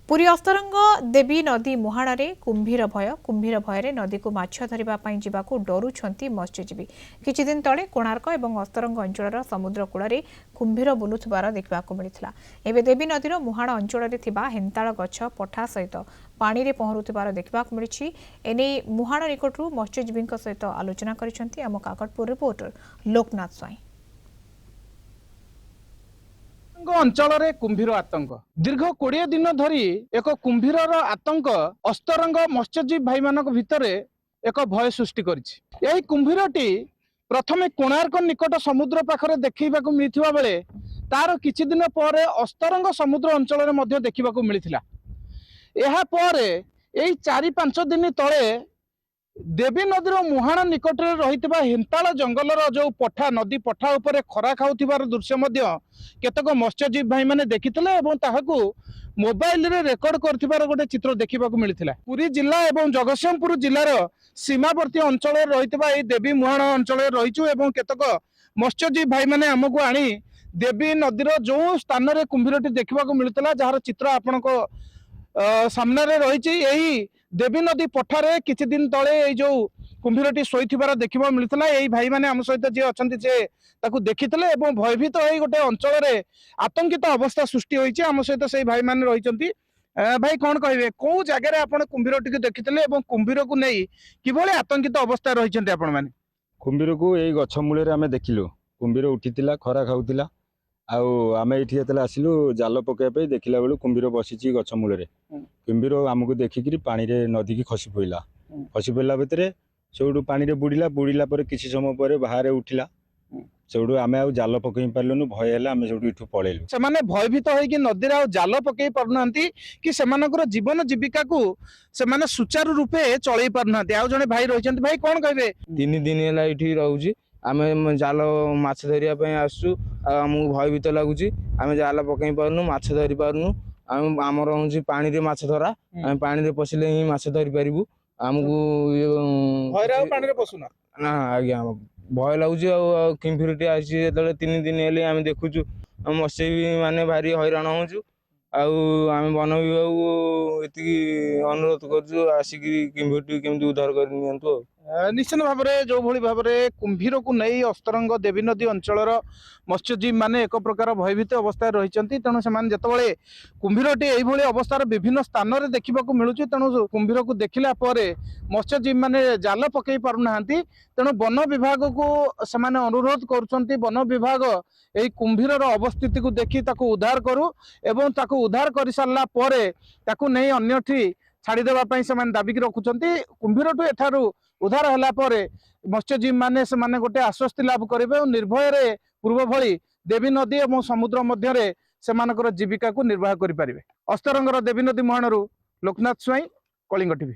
पुरी अस्तरंग देवी नदी मुहाणे कुंभीर भय नदी को माछ धरने जावाक डरुंट मत्स्यजीवी। किछि दिन तले कोणार्क और अस्तरंग अंचल समुद्र कूल कुंभीर बुलुथिबार देखा मिलता। एवं देवी नदीर मुहाण अंचल हेन्ताल गछ पठा सहित पानी रे पहरुथिबार देखा मिली। एने मुहाण निकटू मत्स्यजीवी सहित आलोचना करिसेंती आम काकटपुर रिपोर्टर लोकनाथ स्वाई। अंचल कुंभीर आतंक दीर्घ 20 दिन धरी एक कुंभीर आतंक अस्तरंग मत्स्यजीवी भाई मान भितर एक भय सृष्टि करी। कुंभीरटी प्रथमे कोणार्क निकट समुद्र पाखरे देखा मिलता बेले तार किछि दिन पर अस्तरंग समुद्र अंचल देखा मिलता। यह 4-5 दिन तले देवी नदीर मुहाण निकट रही हेन्ताल जंगलर जो पठा नदी पठा उपरे खरा खाऊथिबार दृश्य केतक मत्स्यजीवी भाई माने देखिथिले एवं ताहाकू मोबाइल रे रेकॉर्ड करथिबार गोटे चित्र देखा मिलता। पुरी जिला एवं जगतसिंहपुर जिलार सीमावर्ती अंचल रही देवी मुहाण अंचल रहीचु एवं केतक मत्स्यजीवी भाई माने आमको आनी देवी नदीर जो स्थान रे कुंभीरटी देखा मिलता जार चित्र आपनको सामने रही। देवी नदी पठारे किछि दिन तले जो कुंभीरटी शोइथिबार देखा मिलता। यही भाई माने आम सहित जे अछंती जे ताकू देखिथिले एवं भयभीत होई गोटे अंचल रे आतंकित अवस्था सृष्टि होईछि। आम सहित से भाई माने रहिचंती। भाई कौन कहिबे को जगह रे आपण कुंभीरटी के देखिथिले एवं कुंभीर को नै किभली आतंकित अवस्था रहिचंती आपण माने? कुंभीर को एई गछ मूले रे आमे देखिलु कुंभीर उठितिला खरा खाउतिला आउ आमे एठी एतले आसिलु जाल पके पे देखिला बेलु कुंभीर बसिची गछ मूले रे। कुंभीर आमको देखिकरी पानी रे नदी की खसी पइला भितरे सेउडू पानी रे बुड़ीला पर किछि समय पर बाहर उठिला सेउडू आमे आउ जाल पकई पारलुनु भय हैला आमे सेउडू इठू पळेलु। सेमाने भयभीत होई कि नदी रे आउ जाल पकई पारनांती कि सेमानकर जीवन जीविका को सेमाने सुचारू रूपे चळई पारनांती। आउ जने भाई रहिचंती। भाई कोन कहबे? 3 दिन हैला इठी रहउची आमे जाल माछ धरिया पई आसु आमको भयभीत लागुची। आमे जाल पकई पारनु माछ धरि पारनु आमर हूँ पानी रे माछ धरा आम पानी रे पशिले ही माछ धरि पारिबु। आमको पानी रे पसुना ना आज्ञा भय लगुच। कुंभीरटी आसी 3 दिन हेले आम देखुचु मत्स्यजीवी माने भारी हैरान होचु। आम वन विभाग को एति अनुरोध करछु आसिक कुंभीरटी केमती उद्धार कर नियंतु। निश्चित भाव में जो भली भाव में कुंभीर को नहीं अस्तरंग देवी नदी अंचल मत्स्यजीवी माने एक प्रकार भयभीत अवस्था रही। तेणु से जिते कुंभीरटी यही अवस्थार विभिन्न स्थान में देखा मिलूँ तेणु कुंभीर को देखला मत्स्यजीवी माने जाल पकई पारना। तेणु वन विभाग को सेमाने अनुरोध करुँच वन विभाग यही कुंभीर अवस्थिति को देखी ताकू उद्धार करू एवं ताकू उद्धार कर सारा ताकू नहीं अन्यठी छाड़देवाई से दाबी रखुंट। कुंभीरठू एठारू उद्धार होला परे मत्स्यजीवी माने से माने गोटे आश्वस्ति लाभ करेंगे और निर्भय रे पूर्व भली देवी नदी और समुद्र मध्य से जीविका को निर्वाह करें। अस्तरंगर देवी नदी मुहाणरू लोकनाथ स्वाई, कलिंग टीवी।